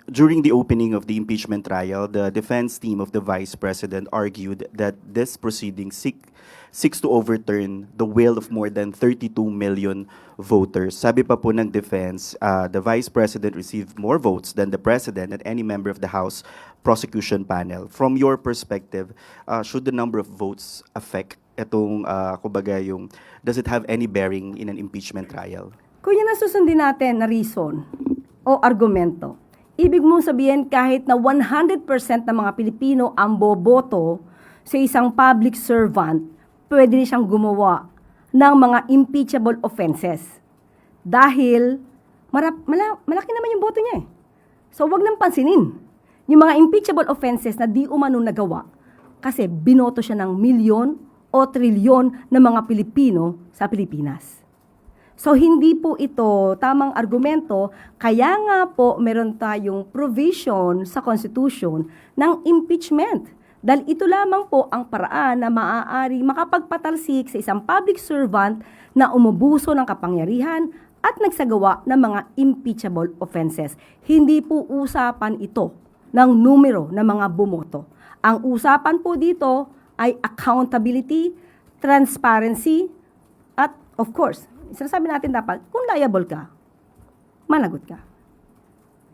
During the opening of the impeachment trial, the defense team of the Vice President argued that this proceeding seeks to overturn the will of more than 32 million voters. Sabi pa po ng defense, the Vice President received more votes than the President and any member of the House prosecution panel. From your perspective, should the number of votes affect itong, kumbaga yung, does it have any bearing in an impeachment trial? Kung yun ang susundin natin na reason o argumento, ibig mong sabihin kahit na 100% ng mga Pilipino ang boboto sa isang public servant, pwede siyang gumawa ng mga impeachable offenses. Dahil malaki naman yung boto niya eh. So wag nang pansinin yung mga impeachable offenses na di umano nagawa kasi binoto siya ng milyon o trilyon ng mga Pilipino sa Pilipinas. So, hindi po ito tamang argumento, kaya nga po meron tayong provision sa Constitution ng impeachment. Dahil ito lamang po ang paraan na maaari makapagpatalsik sa isang public servant na umubuso ng kapangyarihan at nagsagawa ng mga impeachable offenses. Hindi po usapan ito ng numero ng mga bumoto. Ang usapan po dito ay accountability, transparency, at of course, sinasabi natin dapat, kung liable ka, managot ka.